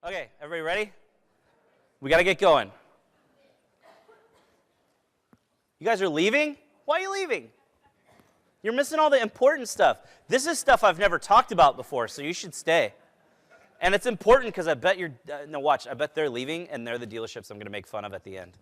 Okay, everybody ready? We got to get going. You guys are leaving? Why are you leaving? You're missing all the important stuff. This is stuff I've never talked about before, so you should stay. And it's important because I bet I bet they're leaving and they're the dealerships I'm going to make fun of at the end.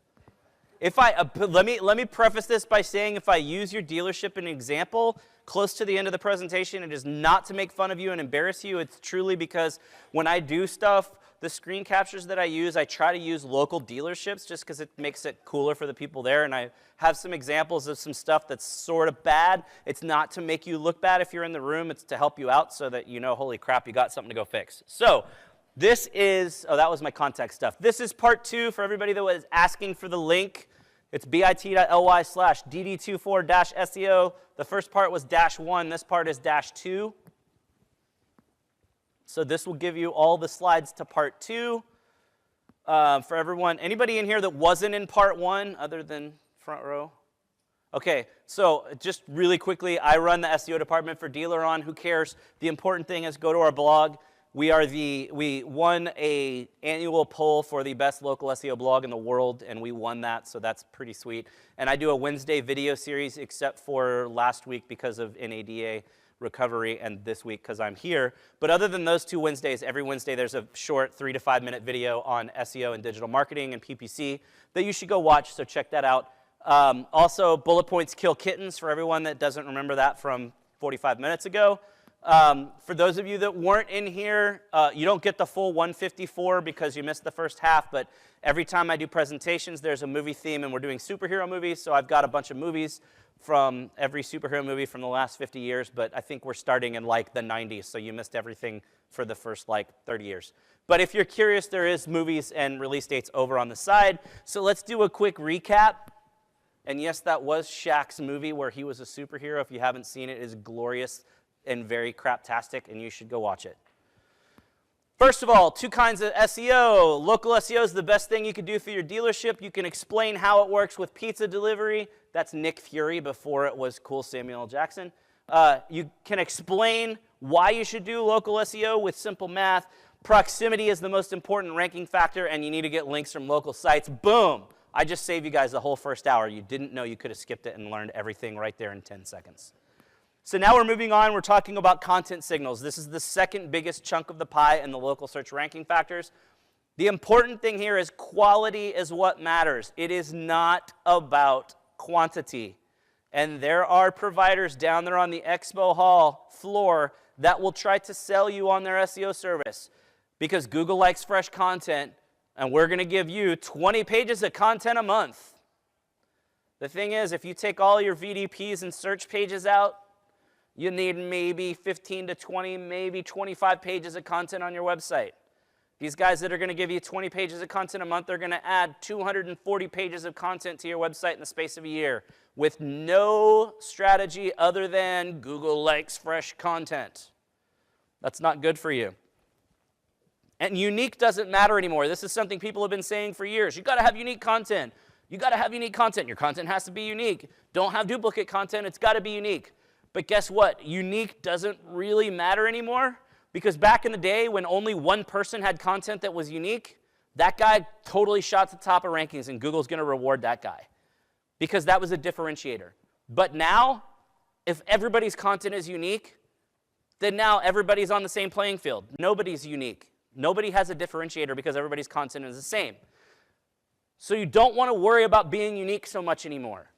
Let me preface this by saying if I use your dealership as an example close to the end of the presentation, it is not to make fun of you and embarrass you. It's truly because when I do stuff, the screen captures that I use, I try to use local dealerships just because it makes it cooler for the people there. And I have some examples of some stuff that's sort of bad. It's not to make you look bad if you're in the room. It's to help you out so that you know, holy crap, you got something to go fix. So this is, that was my contact stuff. This is part 2 for everybody that was asking for the link. It's bit.ly/dd24-SEO. The first part was -1. This part is -2. So this will give you all the slides to part 2 for everyone. Anybody in here that wasn't in part 1 other than front row? Okay, so just really quickly, I run the SEO department for DealerOn. Who cares? The important thing is go to our blog. We won an annual poll for the best local SEO blog in the world, and we won that, so that's pretty sweet. And I do a Wednesday video series, except for last week because of NADA recovery, and this week because I'm here. But other than those 2 Wednesdays, every Wednesday there's a short 3 to 5 minute video on SEO and digital marketing and PPC that you should go watch, so check that out. Also, bullet points kill kittens for everyone that doesn't remember that from 45 minutes ago. For those of you that weren't in here, you don't get the full 154 because you missed the first half, but every time I do presentations, there's a movie theme, and we're doing superhero movies, so I've got a bunch of movies from every superhero movie from the last 50 years, but I think we're starting in like the 90s, so you missed everything for the first like 30 years. But if you're curious, there is movies and release dates over on the side. So let's do a quick recap. And yes, that was Shaq's movie where he was a superhero. If you haven't seen it, it is glorious and very craptastic, and you should go watch it. First of all, 2 kinds of SEO. Local SEO is the best thing you can do for your dealership. You can explain how it works with pizza delivery. That's Nick Fury before it was cool Samuel L. Jackson. You can explain why you should do local SEO with simple math. Proximity is the most important ranking factor, and you need to get links from local sites. Boom! I just saved you guys the whole first hour. You didn't know you could have skipped it and learned everything right there in 10 seconds. So now we're moving on. We're talking about content signals. This is the second biggest chunk of the pie in the local search ranking factors. The important thing here is quality is what matters. It is not about quantity. And there are providers down there on the expo hall floor that will try to sell you on their SEO service because Google likes fresh content, and we're going to give you 20 pages of content a month. The thing is, if you take all your VDPs and search pages out, you need maybe 15 to 20, maybe 25 pages of content on your website. These guys that are going to give you 20 pages of content a month are going to add 240 pages of content to your website in the space of a year with no strategy other than Google likes fresh content. That's not good for you. And unique doesn't matter anymore. This is something people have been saying for years. You've got to have unique content. You've got to have unique content. Your content has to be unique. Don't have duplicate content. It's got to be unique. But guess what? Unique doesn't really matter anymore because back in the day when only one person had content that was unique, that guy totally shot to the top of rankings, and Google's going to reward that guy because that was a differentiator. But now, if everybody's content is unique, then now everybody's on the same playing field. Nobody's unique. Nobody has a differentiator because everybody's content is the same. So you don't want to worry about being unique so much anymore.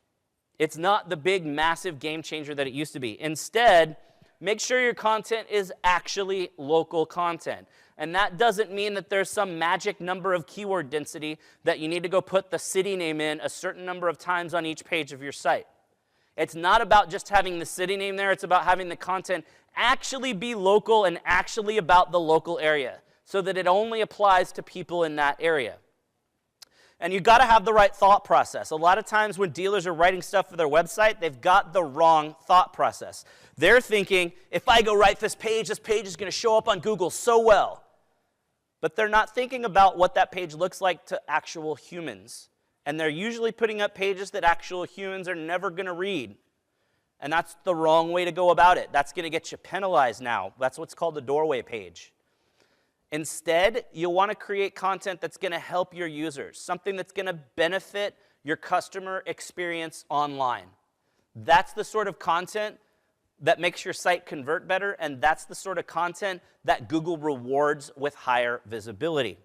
It's not the big, massive game changer that it used to be. Instead, make sure your content is actually local content. And that doesn't mean that there's some magic number of keyword density that you need to go put the city name in a certain number of times on each page of your site. It's not about just having the city name there. It's about having the content actually be local and actually about the local area so that it only applies to people in that area. And you've got to have the right thought process. A lot of times when dealers are writing stuff for their website, they've got the wrong thought process. They're thinking, if I go write this page is going to show up on Google so well. But they're not thinking about what that page looks like to actual humans. And they're usually putting up pages that actual humans are never going to read. And that's the wrong way to go about it. That's going to get you penalized now. That's what's called the doorway page. Instead, you'll want to create content that's going to help your users, something that's going to benefit your customer experience online. That's the sort of content that makes your site convert better, and that's the sort of content that Google rewards with higher visibility.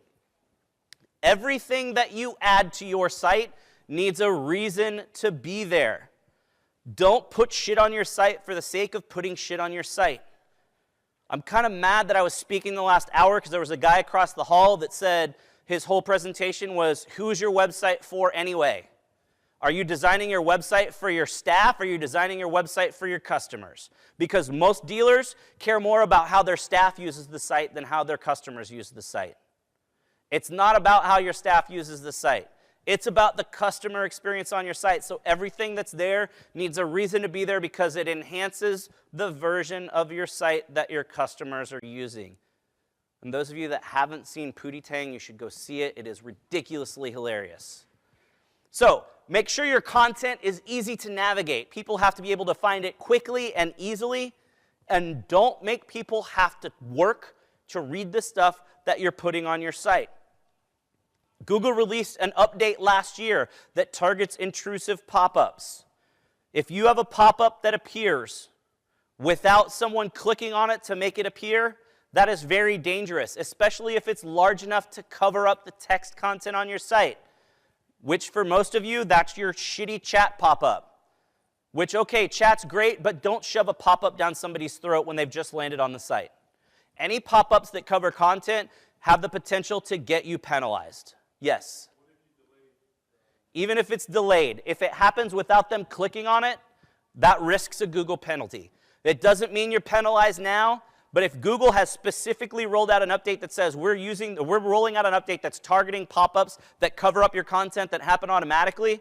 Everything that you add to your site needs a reason to be there. Don't put shit on your site for the sake of putting shit on your site. I'm kind of mad that I was speaking the last hour because there was a guy across the hall that said his whole presentation was, who's your website for anyway? Are you designing your website for your staff, or are you designing your website for your customers? Because most dealers care more about how their staff uses the site than how their customers use the site. It's not about how your staff uses the site. It's about the customer experience on your site. So everything that's there needs a reason to be there because it enhances the version of your site that your customers are using. And those of you that haven't seen Pootie Tang, you should go see it. It is ridiculously hilarious. So make sure your content is easy to navigate. People have to be able to find it quickly and easily. And don't make people have to work to read the stuff that you're putting on your site. Google released an update last year that targets intrusive pop-ups. If you have a pop-up that appears without someone clicking on it to make it appear, that is very dangerous, especially if it's large enough to cover up the text content on your site, which for most of you, that's your shitty chat pop-up. Which, okay, chat's great, but don't shove a pop-up down somebody's throat when they've just landed on the site. Any pop-ups that cover content have the potential to get you penalized. Yes. Even if it's delayed, if it happens without them clicking on it, that risks a Google penalty. It doesn't mean you're penalized now, but if Google has specifically rolled out an update that says we're rolling out an update that's targeting pop-ups that cover up your content that happen automatically,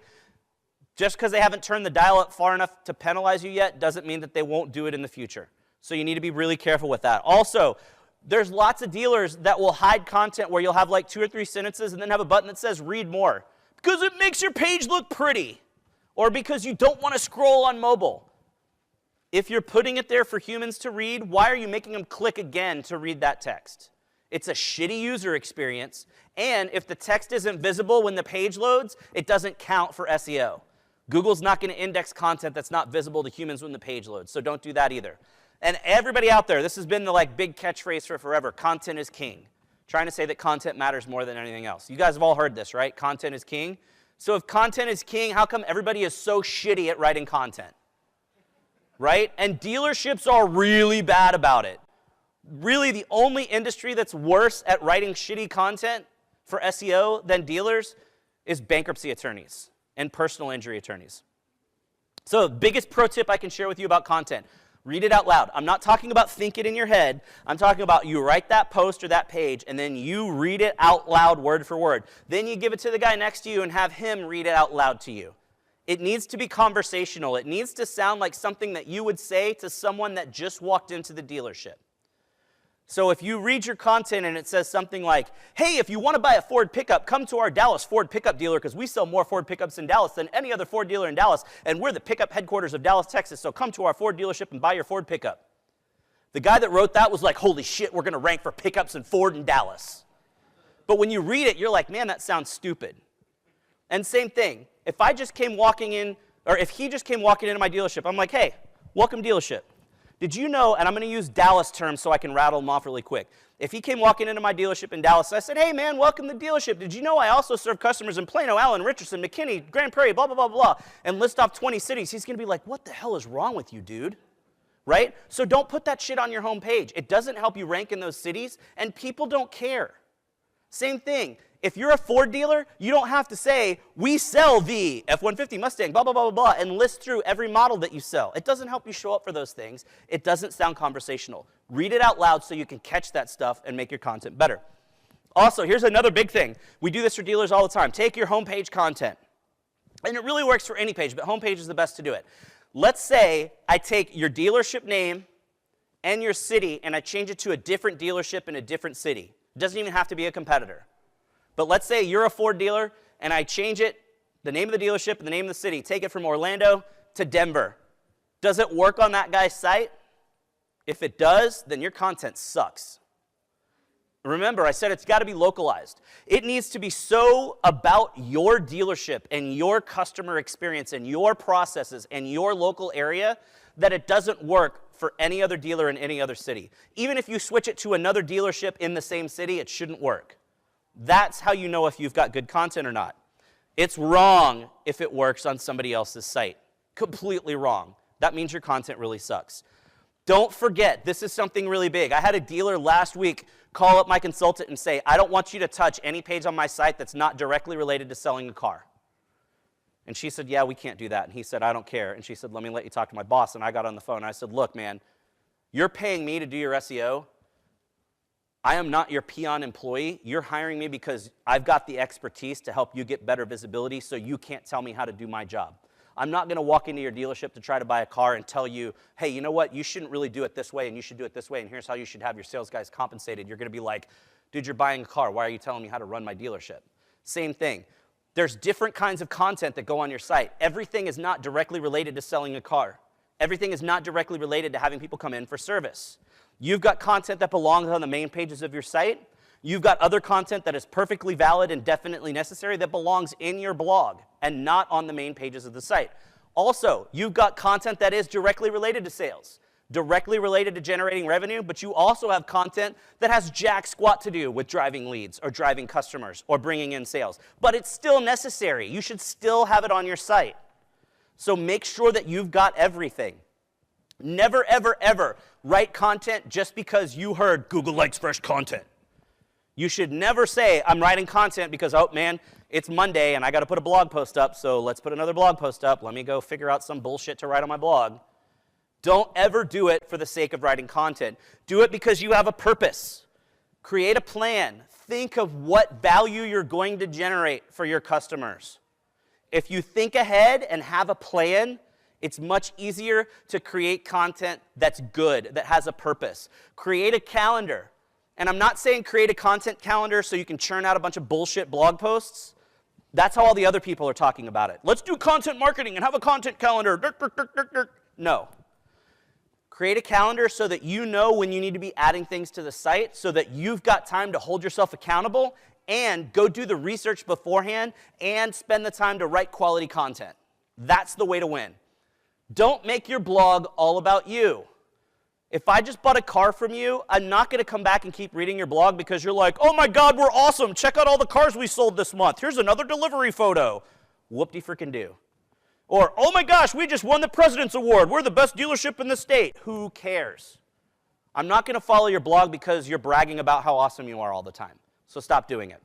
just because they haven't turned the dial up far enough to penalize you yet doesn't mean that they won't do it in the future. So you need to be really careful with that. Also, there's lots of dealers that will hide content where you'll have like 2 or 3 sentences and then have a button that says read more because it makes your page look pretty or because you don't want to scroll on mobile. If you're putting it there for humans to read, why are you making them click again to read that text? It's a shitty user experience, and if the text isn't visible when the page loads, it doesn't count for SEO. Google's not going to index content that's not visible to humans when the page loads, so don't do that either. And everybody out there, this has been the big catchphrase for forever. Content is king. Trying to say that content matters more than anything else. You guys have all heard this, right? Content is king. So if content is king, how come everybody is so shitty at writing content? Right? And dealerships are really bad about it. Really, the only industry that's worse at writing shitty content for SEO than dealers is bankruptcy attorneys and personal injury attorneys. So the biggest pro tip I can share with you about content, read it out loud. I'm not talking about think it in your head. I'm talking about you write that post or that page, and then you read it out loud word for word. Then you give it to the guy next to you and have him read it out loud to you. It needs to be conversational. It needs to sound like something that you would say to someone that just walked into the dealership. So if you read your content and it says something like, hey, if you want to buy a Ford pickup, come to our Dallas Ford pickup dealer because we sell more Ford pickups in Dallas than any other Ford dealer in Dallas, and we're the pickup headquarters of Dallas, Texas, so come to our Ford dealership and buy your Ford pickup. The guy that wrote that was like, holy shit, we're going to rank for pickups in Ford in Dallas. But when you read it, you're like, man, that sounds stupid. And same thing, if I just came walking in, or if he just came walking into my dealership, I'm like, hey, welcome dealership. Did you know, and I'm going to use Dallas terms so I can rattle them off really quick. If he came walking into my dealership in Dallas, I said, hey, man, welcome to the dealership. Did you know I also serve customers in Plano, Allen, Richardson, McKinney, Grand Prairie, blah, blah, blah, blah, and list off 20 cities? He's going to be like, what the hell is wrong with you, dude? Right? So don't put that shit on your homepage. It doesn't help you rank in those cities, and people don't care. Same thing. If you're a Ford dealer, you don't have to say, we sell the F-150 Mustang, blah, blah, blah, blah, blah, and list through every model that you sell. It doesn't help you show up for those things. It doesn't sound conversational. Read it out loud so you can catch that stuff and make your content better. Also, here's another big thing. We do this for dealers all the time. Take your homepage content. And it really works for any page, but homepage is the best to do it. Let's say I take your dealership name and your city, and I change it to a different dealership in a different city. It doesn't even have to be a competitor. But let's say you're a Ford dealer, and I change it, the name of the dealership and the name of the city, take it from Orlando to Denver. Does it work on that guy's site? If it does, then your content sucks. Remember, I said it's got to be localized. It needs to be so about your dealership and your customer experience and your processes and your local area that it doesn't work for any other dealer in any other city. Even if you switch it to another dealership in the same city, it shouldn't work. That's how you know if you've got good content or not. It's wrong if it works on somebody else's site. Completely wrong. That means your content really sucks. Don't forget, this is something really big. I had a dealer last week call up my consultant and say, I don't want you to touch any page on my site that's not directly related to selling a car. And she said, yeah, we can't do that. And he said, I don't care. And she said, let me let you talk to my boss. And I got on the phone and I said, look, man, you're paying me to do your SEO. I am not your peon employee. You're hiring me because I've got the expertise to help you get better visibility, so you can't tell me how to do my job. I'm not going to walk into your dealership to try to buy a car and tell you, hey, you know what, you shouldn't really do it this way, and you should do it this way, and here's how you should have your sales guys compensated. You're going to be like, dude, you're buying a car. Why are you telling me how to run my dealership? Same thing. There's different kinds of content that go on your site. Everything is not directly related to selling a car. Everything is not directly related to having people come in for service. You've got content that belongs on the main pages of your site. You've got other content that is perfectly valid and definitely necessary that belongs in your blog and not on the main pages of the site. Also, you've got content that is directly related to sales, directly related to generating revenue, but you also have content that has jack squat to do with driving leads or driving customers or bringing in sales. But it's still necessary. You should still have it on your site. So make sure that you've got everything. Never, ever, ever write content just because you heard Google likes fresh content. You should never say, I'm writing content because, oh man, it's Monday and I got to put a blog post up, so let's put another blog post up. Let me go figure out some bullshit to write on my blog. Don't ever do it for the sake of writing content. Do it because you have a purpose. Create a plan. Think of what value you're going to generate for your customers. If you think ahead and have a plan, it's much easier to create content that's good, that has a purpose. Create a calendar. And I'm not saying create a content calendar so you can churn out a bunch of bullshit blog posts. That's how all the other people are talking about it. Let's do content marketing and have a content calendar. No. Create a calendar so that you know when you need to be adding things to the site, so that you've got time to hold yourself accountable and go do the research beforehand and spend the time to write quality content. That's the way to win. Don't make your blog all about you. If I just bought a car from you, I'm not going to come back and keep reading your blog because you're like, oh my God, we're awesome. Check out all the cars we sold this month. Here's another delivery photo. Whoop-de-frickin-do. Or, oh my gosh, we just won the President's Award. We're the best dealership in the state. Who cares? I'm not going to follow your blog because you're bragging about how awesome you are all the time. So stop doing it.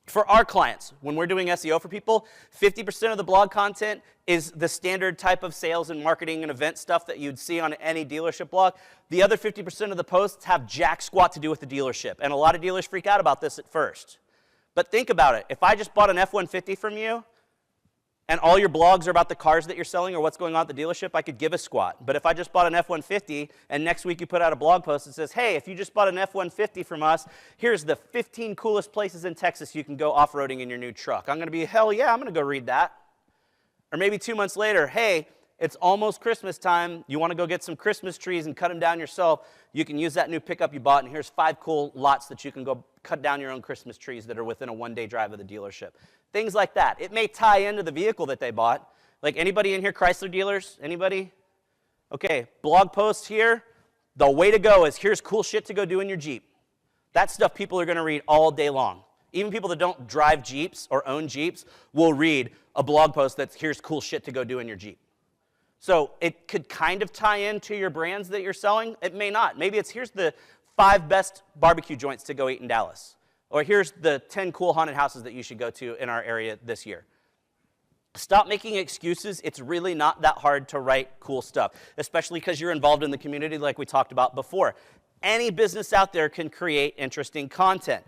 For our clients, when we're doing SEO for people, 50% of the blog content is the standard type of sales and marketing and event stuff that you'd see on any dealership blog. The other 50% of the posts have jack squat to do with the dealership. And a lot of dealers freak out about this at first. But think about it. If I just bought an F-150 from you, and all your blogs are about the cars that you're selling or what's going on at the dealership, I could give a squat. But if I just bought an F-150, and next week you put out a blog post that says, hey, if you just bought an F-150 from us, here's the 15 coolest places in Texas you can go off-roading in your new truck. I'm going to be, hell yeah, I'm going to go read that. Or maybe 2 months later, hey, it's almost Christmas time. You want to go get some Christmas trees and cut them down yourself. You can use that new pickup you bought, and here's 5 cool lots that you can go cut down your own Christmas trees that are within a one-day drive of the dealership. Things like that. It may tie into the vehicle that they bought. Like anybody in here, Chrysler dealers? Anybody? Okay, blog posts here. The way to go is here's cool shit to go do in your Jeep. That stuff people are going to read all day long. Even people that don't drive Jeeps or own Jeeps will read a blog post that's here's cool shit to go do in your Jeep. So it could kind of tie into your brands that you're selling. It may not. Maybe it's here's the 5 best barbecue joints to go eat in Dallas. Or here's the 10 cool haunted houses that you should go to in our area this year. Stop making excuses. It's really not that hard to write cool stuff, especially because you're involved in the community like we talked about before. Any business out there can create interesting content.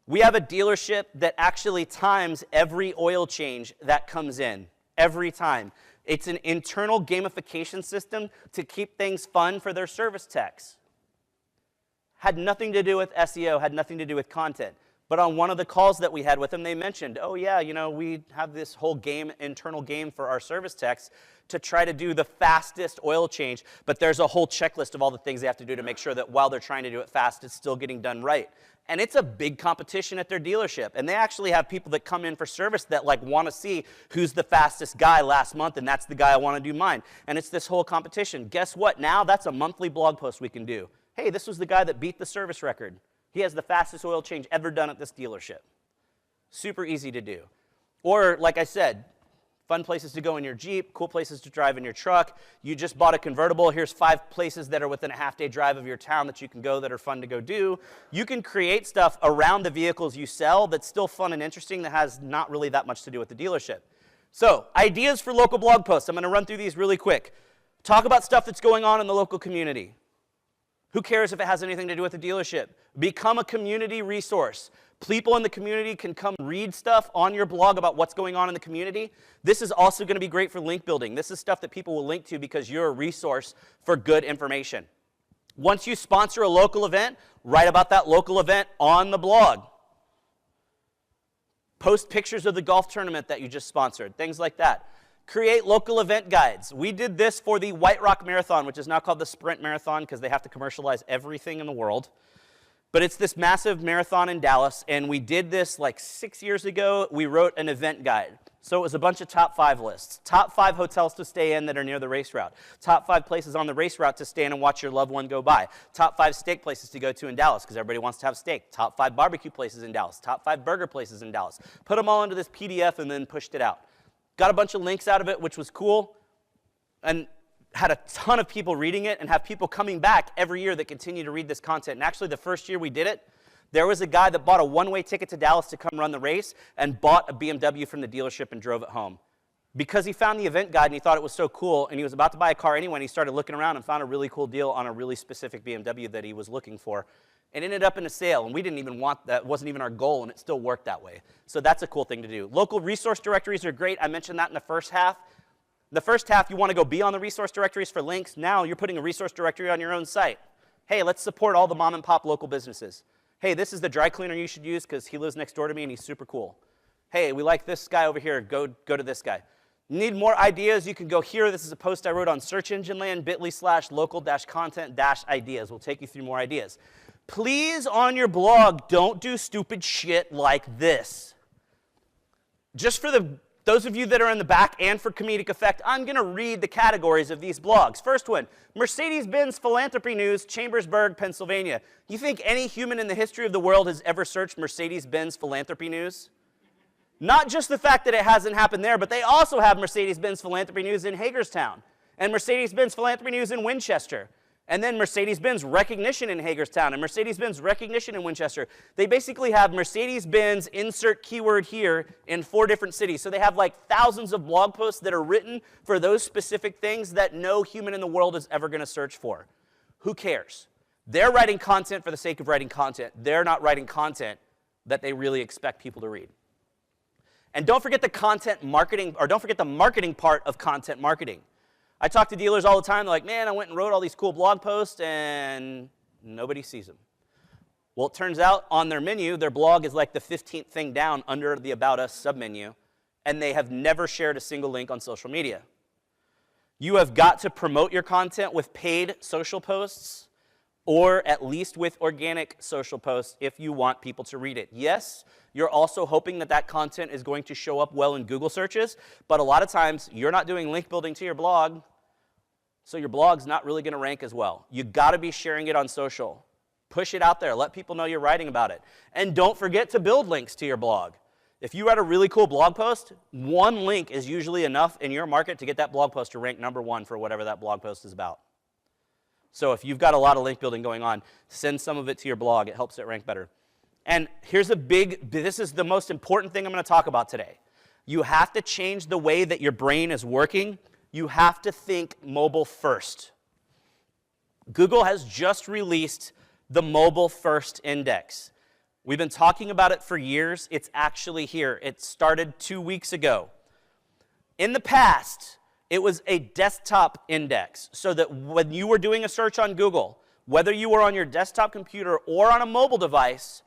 We have a dealership that actually times every oil change that comes in, every time. It's an internal gamification system to keep things fun for their service techs. Had nothing to do with SEO, had nothing to do with content. But on one of the calls that we had with them, they mentioned, oh yeah, we have this whole internal game for our service techs to try to do the fastest oil change, but there's a whole checklist of all the things they have to do to make sure that while they're trying to do it fast, it's still getting done right. And it's a big competition at their dealership. And they actually have people that come in for service that want to see who's the fastest guy last month, and that's the guy I want to do mine. And it's this whole competition. Guess what? Now that's a monthly blog post we can do. Hey, this was the guy that beat the service record. He has the fastest oil change ever done at this dealership. Super easy to do. Or, like I said, fun places to go in your Jeep, cool places to drive in your truck. You just bought a convertible. Here's 5 places that are within a half-day drive of your town that you can go that are fun to go do. You can create stuff around the vehicles you sell that's still fun and interesting that has not really that much to do with the dealership. So, ideas for local blog posts. I'm going to run through these really quick. Talk about stuff that's going on in the local community. Who cares if it has anything to do with the dealership? Become a community resource. People in the community can come read stuff on your blog about what's going on in the community. This is also going to be great for link building. This is stuff that people will link to because you're a resource for good information. Once you sponsor a local event, write about that local event on the blog. Post pictures of the golf tournament that you just sponsored, things like that. Create local event guides. We did this for the White Rock Marathon, which is now called the Sprint Marathon because they have to commercialize everything in the world. But it's this massive marathon in Dallas, and we did this 6 years ago. We wrote an event guide. So it was a bunch of top 5 lists. Top 5 hotels to stay in that are near the race route. Top 5 places on the race route to stay in and watch your loved one go by. Top 5 steak places to go to in Dallas because everybody wants to have steak. Top 5 barbecue places in Dallas. Top 5 burger places in Dallas. Put them all into this PDF and then pushed it out. Got a bunch of links out of it, which was cool, and had a ton of people reading it and have people coming back every year that continue to read this content. And actually, the first year we did it, there was a guy that bought a one-way ticket to Dallas to come run the race and bought a BMW from the dealership and drove it home. Because he found the event guide and he thought it was so cool, and he was about to buy a car anyway, and he started looking around and found a really cool deal on a really specific BMW that he was looking for. It ended up in a sale, and we didn't even want that. Wasn't even our goal, and it still worked that way. So that's a cool thing to do. Local resource directories are great. I mentioned that in the first half. The first half, you want to go be on the resource directories for links. Now you're putting a resource directory on your own site. Hey, let's support all the mom and pop local businesses. Hey, this is the dry cleaner you should use because he lives next door to me and he's super cool. Hey, we like this guy over here. Go to this guy. Need more ideas? You can go here. This is a post I wrote on Search Engine Land, bit.ly/local-content-ideas. We'll take you through more ideas. Please, on your blog, don't do stupid shit like this. Just for those of you that are in the back and for comedic effect, I'm going to read the categories of these blogs. First one, Mercedes-Benz Philanthropy News, Chambersburg, Pennsylvania. You think any human in the history of the world has ever searched Mercedes-Benz Philanthropy News? Not just the fact that it hasn't happened there, but they also have Mercedes-Benz Philanthropy News in Hagerstown, and Mercedes-Benz Philanthropy News in Winchester, and then Mercedes-Benz Recognition in Hagerstown, and Mercedes-Benz Recognition in Winchester. They basically have Mercedes-Benz insert keyword here in 4 different cities. So they have thousands of blog posts that are written for those specific things that no human in the world is ever going to search for. Who cares? They're writing content for the sake of writing content. They're not writing content that they really expect people to read. And don't forget the content marketing, or don't forget the marketing part of content marketing. I talk to dealers all the time. They're like, man, I went and wrote all these cool blog posts, and nobody sees them. Well, it turns out on their menu, their blog is the 15th thing down under the About Us submenu, and they have never shared a single link on social media. You have got to promote your content with paid social posts, or at least with organic social posts if you want people to read it. Yes, you're also hoping that that content is going to show up well in Google searches, but a lot of times you're not doing link building to your blog, so your blog's not really going to rank as well. You got to be sharing it on social. Push it out there. Let people know you're writing about it. And don't forget to build links to your blog. If you write a really cool blog post, one link is usually enough in your market to get that blog post to rank #1 for whatever that blog post is about. So if you've got a lot of link building going on, send some of it to your blog. It helps it rank better. And here's this is the most important thing I'm going to talk about today. You have to change the way that your brain is working. You have to think mobile first. Google has just released the mobile first index. We've been talking about it for years. It's actually here. It started 2 weeks ago. In the past, it was a desktop index, so that when you were doing a search on Google, whether you were on your desktop computer or on a mobile device,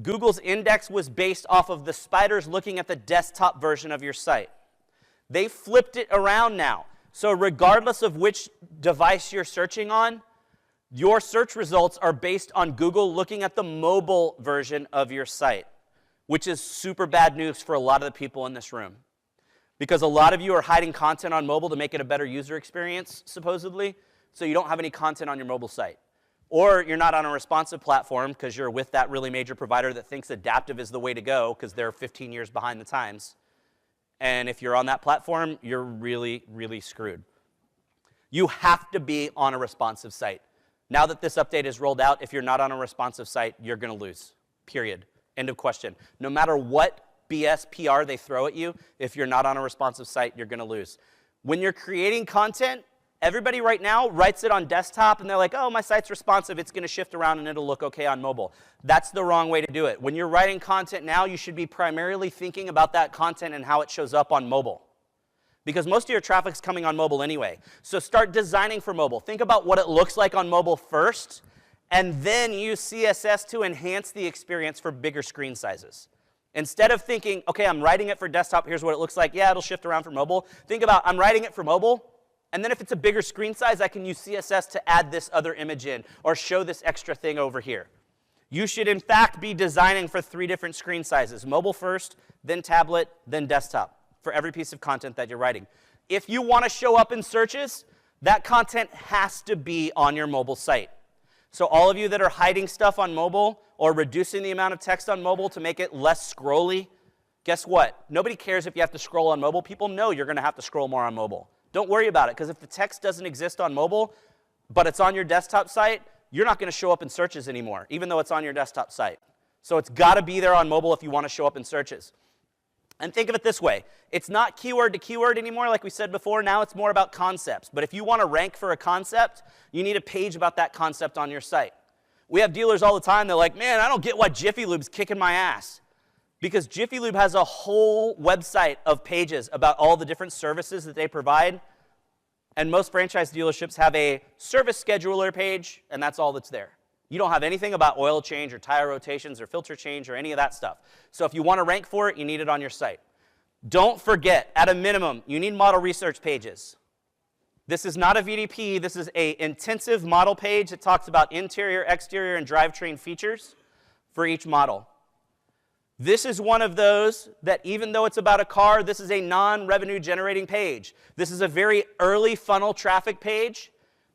Google's index was based off of the spiders looking at the desktop version of your site. They flipped it around now. So regardless of which device you're searching on, your search results are based on Google looking at the mobile version of your site, which is super bad news for a lot of the people in this room. Because a lot of you are hiding content on mobile to make it a better user experience, supposedly, so you don't have any content on your mobile site. Or you're not on a responsive platform because you're with that really major provider that thinks adaptive is the way to go because they're 15 years behind the times. And if you're on that platform, you're really, really screwed. You have to be on a responsive site. Now that this update is rolled out, if you're not on a responsive site, you're going to lose, period. End of question. No matter what BS PR they throw at you, if you're not on a responsive site, you're going to lose. When you're creating content, everybody right now writes it on desktop, and they're like, oh, my site's responsive. It's going to shift around, and it'll look OK on mobile. That's the wrong way to do it. When you're writing content now, you should be primarily thinking about that content and how it shows up on mobile. Because most of your traffic's coming on mobile anyway. So start designing for mobile. Think about what it looks like on mobile first, and then use CSS to enhance the experience for bigger screen sizes. Instead of thinking, OK, I'm writing it for desktop, here's what it looks like. Yeah, it'll shift around for mobile. Think about, I'm writing it for mobile, and then if it's a bigger screen size, I can use CSS to add this other image in or show this extra thing over here. You should, in fact, be designing for 3 different screen sizes, mobile first, then tablet, then desktop, for every piece of content that you're writing. If you want to show up in searches, that content has to be on your mobile site. So all of you that are hiding stuff on mobile or reducing the amount of text on mobile to make it less scrolly, guess what? Nobody cares if you have to scroll on mobile. People know you're going to have to scroll more on mobile. Don't worry about it, because if the text doesn't exist on mobile, but it's on your desktop site, you're not going to show up in searches anymore, even though it's on your desktop site. So it's got to be there on mobile if you want to show up in searches. And think of it this way. It's not keyword to keyword anymore, like we said before. Now it's more about concepts. But if you want to rank for a concept, you need a page about that concept on your site. We have dealers all the time. They're like, man, I don't get why Jiffy Lube's kicking my ass. Because Jiffy Lube has a whole website of pages about all the different services that they provide. And most franchise dealerships have a service scheduler page, and that's all that's there. You don't have anything about oil change or tire rotations or filter change or any of that stuff. So if you want to rank for it, you need it on your site. Don't forget, at a minimum, you need model research pages. This is not a VDP. This is an intensive model page that talks about interior, exterior, and drivetrain features for each model. This is one of those that even though it's about a car, this is a non-revenue generating page. This is a very early funnel traffic page.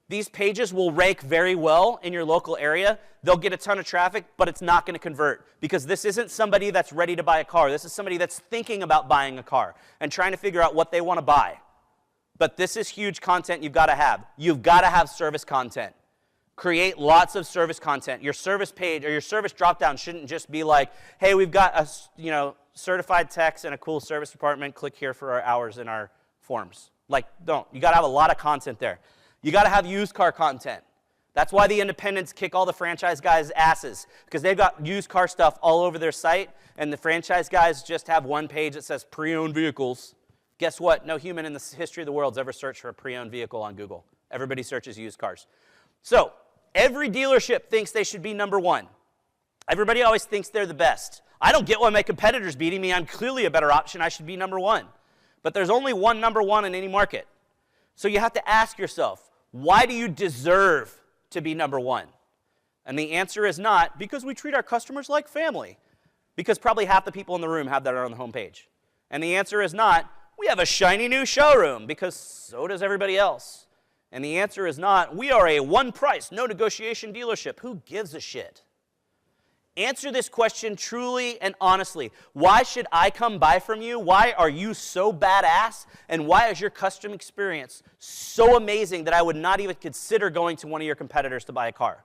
These pages will rank very well in your local area. They'll get a ton of traffic, but it's not going to convert because this isn't somebody that's ready to buy a car. This is somebody that's thinking about buying a car and trying to figure out what they want to buy. But this is huge content you've got to have. You've got to have service content. Create lots of service content. Your service page or your service dropdown shouldn't just be like, hey, we've got a certified techs and a cool service department. Click here for our hours in our forms. Like, don't. You got to have a lot of content there. You got to have used car content. That's why the independents kick all the franchise guys' asses, because they've got used car stuff all over their site, and the franchise guys just have one page that says pre-owned vehicles. Guess what? No human in the history of the world has ever searched for a pre-owned vehicle on Google. Everybody searches used cars. So every dealership thinks they should be number one. Everybody always thinks they're the best. I don't get why my competitor's beating me. I'm clearly a better option. I should be number one. But there's only one number one in any market. So you have to ask yourself, why do you deserve to be number one? And the answer is not because we treat our customers like family, because probably half the people in the room have that on the home page. And the answer is not, we have a shiny new showroom, because so does everybody else. And the answer is not, we are a one-price, no negotiation dealership. Who gives a shit? Answer this question truly and honestly. Why should I come buy from you? Why are you so badass? And why is your custom experience so amazing that I would not even consider going to one of your competitors to buy a car?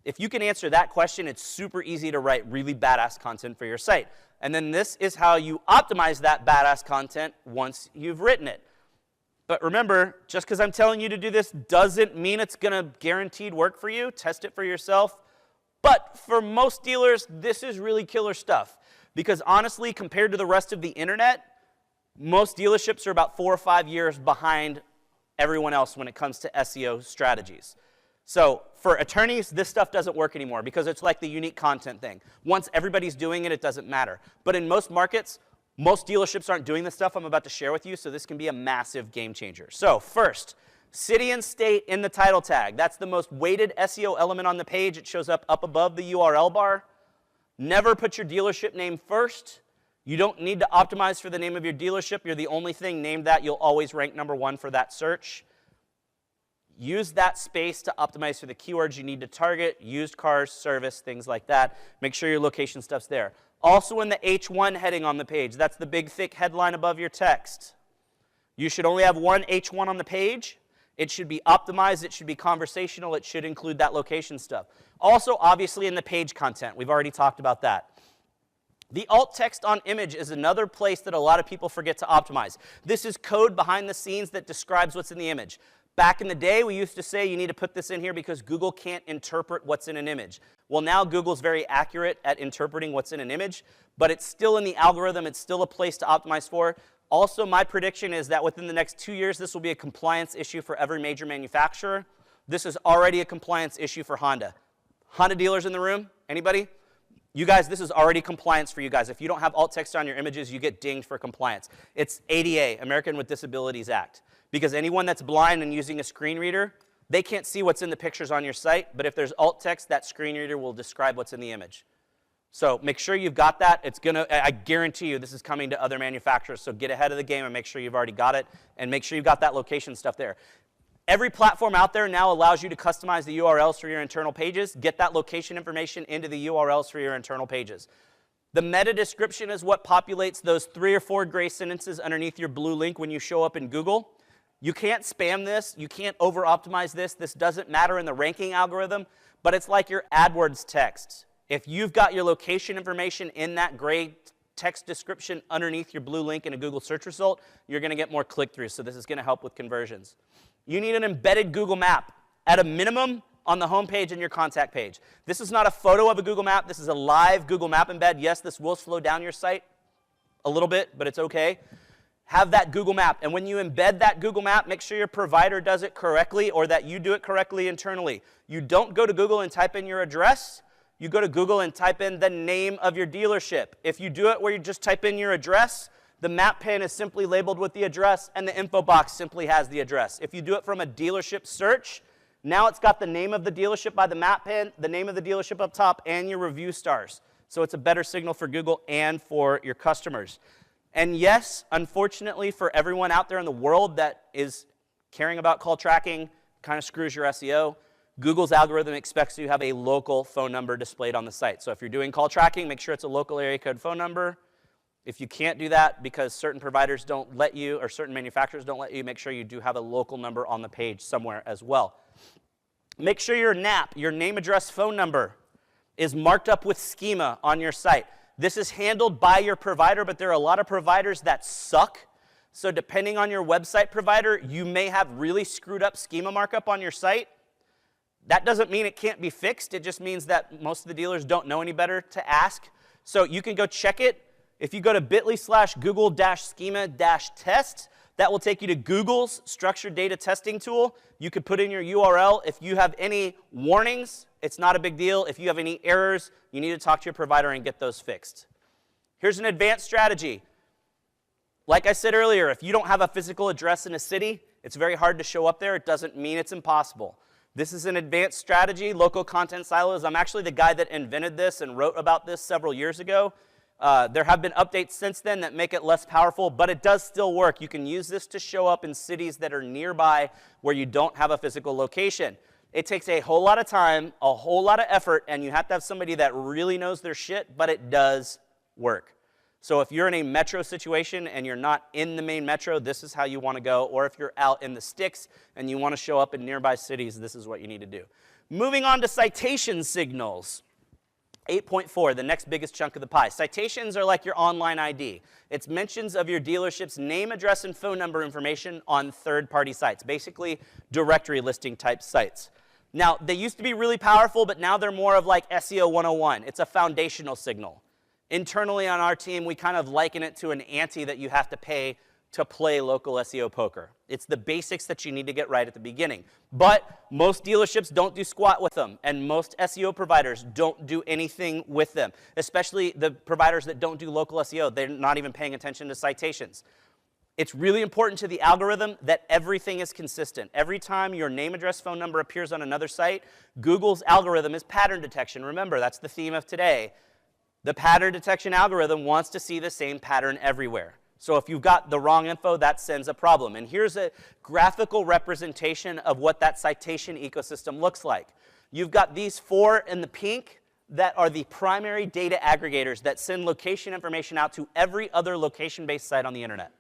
If you can answer that question, it's super easy to write really badass content for your site. And then this is how you optimize that badass content once you've written it. But remember, just because I'm telling you to do this doesn't mean it's going to guaranteed work for you. Test it for yourself. But for most dealers, this is really killer stuff. Because honestly, compared to the rest of the internet, most dealerships are about 4 or 5 years behind everyone else when it comes to SEO strategies. So for attorneys, this stuff doesn't work anymore because it's like the unique content thing. Once everybody's doing it, it doesn't matter. But in most markets, most dealerships aren't doing the stuff I'm about to share with you, so this can be a massive game changer. So first, city and state in the title tag. That's the most weighted SEO element on the page. It shows up above the URL bar. Never put your dealership name first. You don't need to optimize for the name of your dealership. You're the only thing named that. You'll always rank #1 for that search. Use that space to optimize for the keywords you need to target, used cars, service, things like that. Make sure your location stuff's there. Also in the H1 heading on the page, that's the big thick headline above your text. You should only have one H1 on the page. It should be optimized, it should be conversational, it should include that location stuff. Also, obviously in the page content, we've already talked about that. The alt text on image is another place that a lot of people forget to optimize. This is code behind the scenes that describes what's in the image. Back in the day, we used to say you need to put this in here because Google can't interpret what's in an image. Well, now Google's very accurate at interpreting what's in an image, but it's still in the algorithm. It's still a place to optimize for. Also, my prediction is that within the next 2 years, this will be a compliance issue for every major manufacturer. This is already a compliance issue for Honda. Honda dealers in the room? Anybody? You guys, this is already compliance for you guys. If you don't have alt text on your images, you get dinged for compliance. It's ADA, American with Disabilities Act. Because anyone that's blind and using a screen reader, they can't see what's in the pictures on your site, but if there's alt text, that screen reader will describe what's in the image. So make sure you've got that. It's gonna, I guarantee you this is coming to other manufacturers, so get ahead of the game and make sure you've already got it, and make sure you've got that location stuff there. Every platform out there now allows you to customize the URLs for your internal pages. Get that location information into the URLs for your internal pages. The meta description is what populates those 3 or 4 gray sentences underneath your blue link when you show up in Google. You can't spam this. You can't over-optimize this. This doesn't matter in the ranking algorithm, but it's like your AdWords text. If you've got your location information in that gray text description underneath your blue link in a Google search result, you're going to get more click-throughs, so this is going to help with conversions. You need an embedded Google map at a minimum on the home page and your contact page. This is not a photo of a Google map. This is a live Google map embed. Yes, this will slow down your site a little bit, but it's okay. Have that Google map, and when you embed that Google map, make sure your provider does it correctly or that you do it correctly internally. You don't go to Google and type in your address. You go to Google and type in the name of your dealership. If you do it where you just type in your address, the map pane is simply labeled with the address, and the info box simply has the address. If you do it from a dealership search, now it's got the name of the dealership by the map pane, the name of the dealership up top, and your review stars. So it's a better signal for Google and for your customers. And yes, unfortunately for everyone out there in the world that is caring about call tracking, kind of screws your SEO. Google's algorithm expects you to have a local phone number displayed on the site. So if you're doing call tracking, make sure it's a local area code phone number. If you can't do that because certain providers don't let you or certain manufacturers don't let you, make sure you do have a local number on the page somewhere as well. Make sure your NAP, your name, address, phone number, is marked up with schema on your site. This is handled by your provider, but there are a lot of providers that suck. So depending on your website provider, you may have really screwed up schema markup on your site. That doesn't mean it can't be fixed. It just means that most of the dealers don't know any better to ask. So you can go check it. If you go to bit.ly/google-schema-test, that will take you to Google's structured data testing tool. You could put in your URL. If you have any warnings, it's not a big deal. If you have any errors, you need to talk to your provider and get those fixed. Here's an advanced strategy. Like I said earlier, if you don't have a physical address in a city, it's very hard to show up there. It doesn't mean it's impossible. This is an advanced strategy, local content silos. I'm actually the guy that invented this and wrote about this several years ago. There have been updates since then that make it less powerful, but it does still work. You can use this to show up in cities that are nearby where you don't have a physical location. It takes a whole lot of time, a whole lot of effort, and you have to have somebody that really knows their shit, but it does work. So if you're in a metro situation and you're not in the main metro, this is how you want to go. Or if you're out in the sticks and you want to show up in nearby cities, this is what you need to do. Moving on to citation signals. 8.4, the next biggest chunk of the pie. Citations are like your online ID. It's mentions of your dealership's name, address, and phone number information on third-party sites, basically directory listing type sites. Now, they used to be really powerful, but now they're more of like SEO 101. It's a foundational signal. Internally on our team, we kind of liken it to an ante that you have to pay to play local SEO poker. It's the basics that you need to get right at the beginning. But most dealerships don't do squat with them, and most SEO providers don't do anything with them, especially the providers that don't do local SEO. They're not even paying attention to citations. It's really important to the algorithm that everything is consistent. Every time your name, address, phone number appears on another site, Google's algorithm is pattern detection. Remember, that's the theme of today. The pattern detection algorithm wants to see the same pattern everywhere. So if you've got the wrong info, that sends a problem. And here's a graphical representation of what that citation ecosystem looks like. You've got these 4 in the pink that are the primary data aggregators that send location information out to every other location-based site on the internet.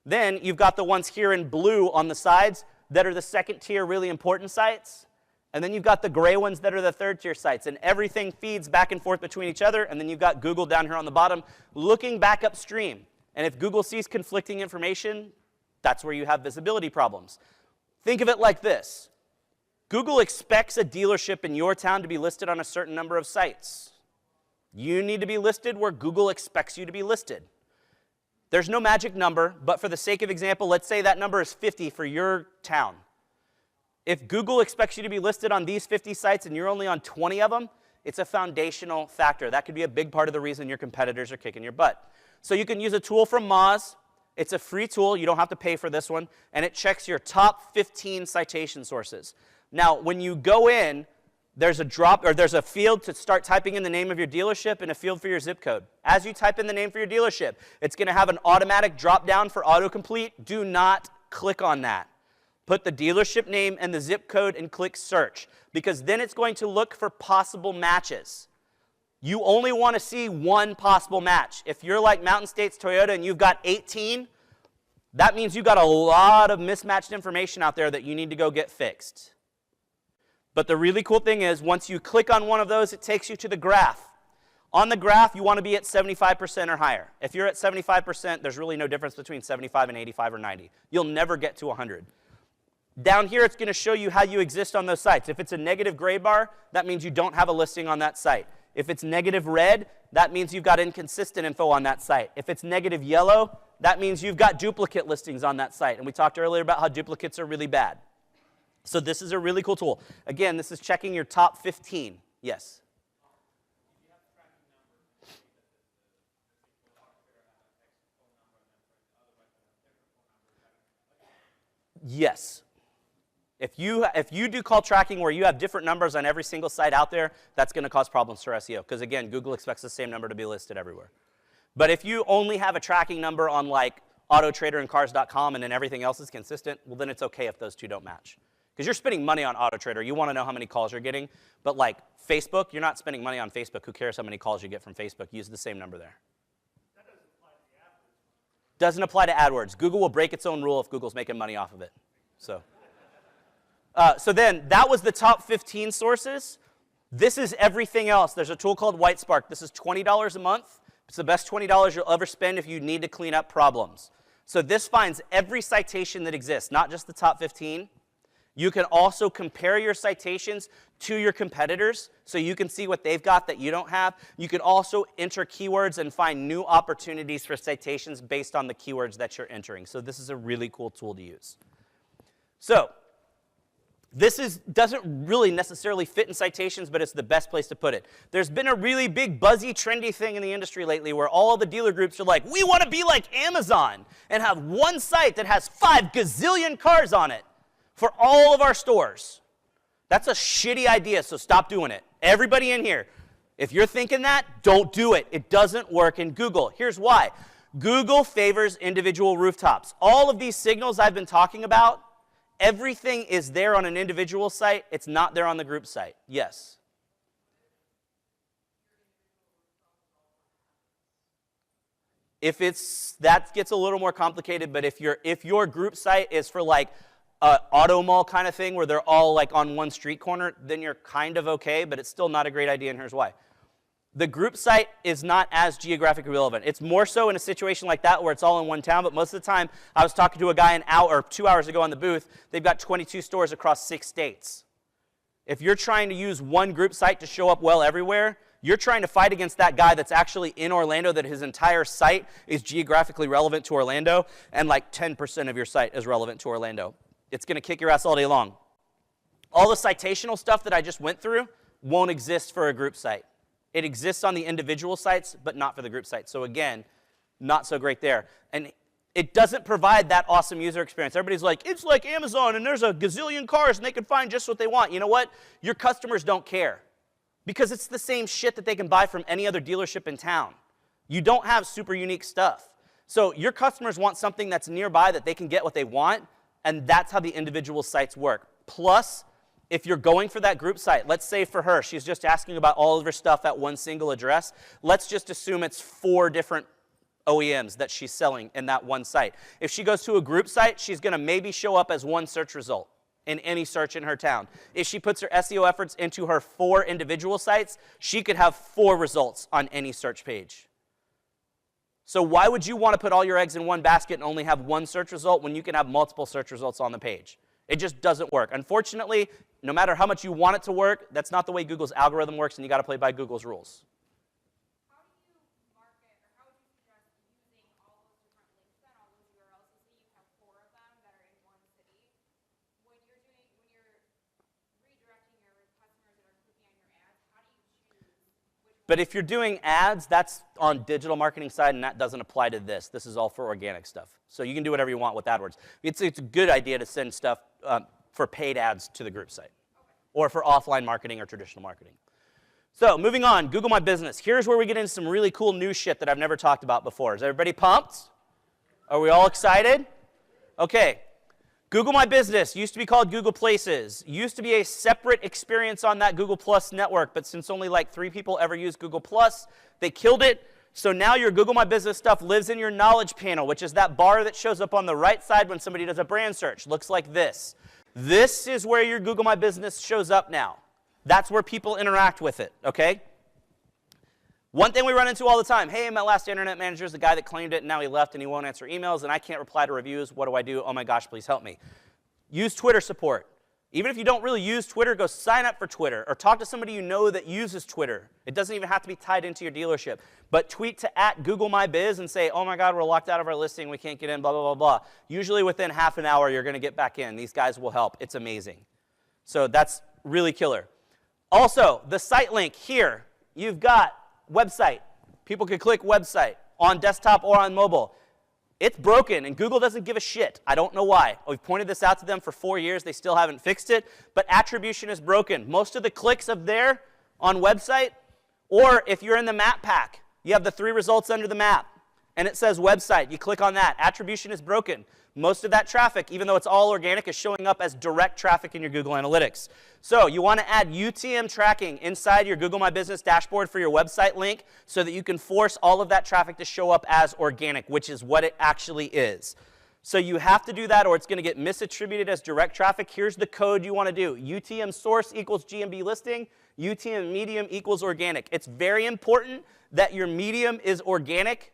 Then you've got the ones here in blue on the sides that are the second-tier really important sites. And then you've got the gray ones that are the third-tier sites. And everything feeds back and forth between each other. And then you've got Google down here on the bottom looking back upstream. And if Google sees conflicting information, that's where you have visibility problems. Think of it like this. Google expects a dealership in your town to be listed on a certain number of sites. You need to be listed where Google expects you to be listed. There's no magic number, but for the sake of example, let's say that number is 50 for your town. If Google expects you to be listed on these 50 sites and you're only on 20 of them, it's a foundational factor. That could be a big part of the reason your competitors are kicking your butt. So you can use a tool from Moz. It's a free tool. You don't have to pay for this one. And it checks your top 15 citation sources. Now, when you go in, there's a field to start typing in the name of your dealership and a field for your zip code. As you type in the name for your dealership, it's going to have an automatic drop down for autocomplete. Do not click on that. Put the dealership name and the zip code and click search, because then it's going to look for possible matches. You only want to see one possible match. If you're like Mountain States Toyota and you've got 18, that means you've got a lot of mismatched information out there that you need to go get fixed. But the really cool thing is, once you click on one of those, it takes you to the graph. On the graph, you want to be at 75% or higher. If you're at 75%, there's really no difference between 75 and 85 or 90. You'll never get to 100. Down here, it's going to show you how you exist on those sites. If it's a negative gray bar, that means you don't have a listing on that site. If it's negative red, that means you've got inconsistent info on that site. If it's negative yellow, that means you've got duplicate listings on that site. And we talked earlier about how duplicates are really bad. So this is a really cool tool. Again, this is checking your top 15. Yes? Yes. If you do call tracking where you have different numbers on every single site out there, that's going to cause problems for SEO. Because again, Google expects the same number to be listed everywhere. But if you only have a tracking number on like AutoTrader and Cars.com and then everything else is consistent, well then it's okay if those two don't match. Because you're spending money on AutoTrader. You want to know how many calls you're getting. But like Facebook, you're not spending money on Facebook. Who cares how many calls you get from Facebook? Use the same number there. That doesn't apply to AdWords. Doesn't apply to AdWords. Google will break its own rule if Google's making money off of it. So then that was the top 15 sources. This is everything else. There's a tool called WhiteSpark. This is $20 a month. It's the best $20 you'll ever spend if you need to clean up problems. So this finds every citation that exists, not just the top 15. You can also compare your citations to your competitors so you can see what they've got that you don't have. You can also enter keywords and find new opportunities for citations based on the keywords that you're entering. So this is a really cool tool to use. So this doesn't really necessarily fit in citations, but it's the best place to put it. There's been a really big, buzzy, trendy thing in the industry lately where all the dealer groups are like, we want to be like Amazon and have one site that has 5 gazillion cars on it for all of our stores. That's a shitty idea, so stop doing it. Everybody in here, if you're thinking that, don't do it. It doesn't work in Google. Here's why. Google favors individual rooftops. All of these signals I've been talking about, everything is there on an individual site. It's not there on the group site. Yes? That gets a little more complicated, but if your group site is for like an auto mall kind of thing where they're all like on one street corner, then you're kind of okay, but it's still not a great idea, and here's why. The group site is not as geographically relevant. It's more so in a situation like that where it's all in one town, but most of the time, I was talking to a guy 2 hours ago on the booth. They've got 22 stores across 6 states. If you're trying to use one group site to show up well everywhere, You're trying to fight against that guy that's actually in Orlando, that his entire site is geographically relevant to Orlando, and like 10% of your site is relevant to Orlando. It's going to kick your ass all day long. All the citational stuff that I just went through won't exist for a group site. It exists on the individual sites, but not for the group site. So again, not so great there. And it doesn't provide that awesome user experience. Everybody's like, it's like Amazon, and there's a gazillion cars, and they can find just what they want. You know what? Your customers don't care, because it's the same shit that they can buy from any other dealership in town. You don't have super unique stuff. So your customers want something that's nearby that they can get what they want, and that's how the individual sites work. Plus, if you're going for that group site, let's say for her, she's just asking about all of her stuff at one single address. Let's just assume it's 4 different OEMs that she's selling in that one site. If she goes to a group site, she's going to maybe show up as one search result in any search in her town. If she puts her SEO efforts into her 4 individual sites, she could have 4 results on any search page. So why would you want to put all your eggs in one basket and only have one search result when you can have multiple search results on the page? It just doesn't work. Unfortunately, no matter how much you want it to work, that's not the way Google's algorithm works, and you got to play by Google's rules. But if you're doing ads, that's on digital marketing side, and that doesn't apply to this. This is all for organic stuff. So you can do whatever you want with AdWords. It's a good idea to send stuff for paid ads to the group site, or for offline marketing or traditional marketing. So moving on, Google My Business. Here's where we get into some really cool new shit that I've never talked about before. Is everybody pumped? Are we all excited? Okay. Google My Business used to be called Google Places. Used to be a separate experience on that Google Plus network, but since only like 3 people ever use Google Plus, they killed it. So now your Google My Business stuff lives in your knowledge panel, which is that bar that shows up on the right side when somebody does a brand search. Looks like this. This is where your Google My Business shows up now. That's where people interact with it, okay? One thing we run into all the time, hey, my last internet manager is the guy that claimed it, and now he left, and he won't answer emails, and I can't reply to reviews. What do I do? Oh my gosh, please help me. Use Twitter support. Even if you don't really use Twitter, go sign up for Twitter, or talk to somebody you know that uses Twitter. It doesn't even have to be tied into your dealership. But tweet to @GoogleMyBiz and say, oh my God, we're locked out of our listing, we can't get in, blah, blah, blah, blah. Usually within half an hour, you're going to get back in. These guys will help. It's amazing. So that's really killer. Also, the site link here, you've got website. People can click website on desktop or on mobile. It's broken, and Google doesn't give a shit. I don't know why. We've pointed this out to them for 4 years. They still haven't fixed it, but attribution is broken. Most of the clicks up there on website, or if you're in the map pack, you have the 3 results under the map, and it says website. You click on that. Attribution is broken. Most of that traffic, even though it's all organic, is showing up as direct traffic in your Google Analytics. So you want to add UTM tracking inside your Google My Business dashboard for your website link so that you can force all of that traffic to show up as organic, which is what it actually is. So you have to do that, or it's going to get misattributed as direct traffic. Here's the code you want to do. UTM source equals GMB listing. UTM medium equals organic. It's very important that your medium is organic,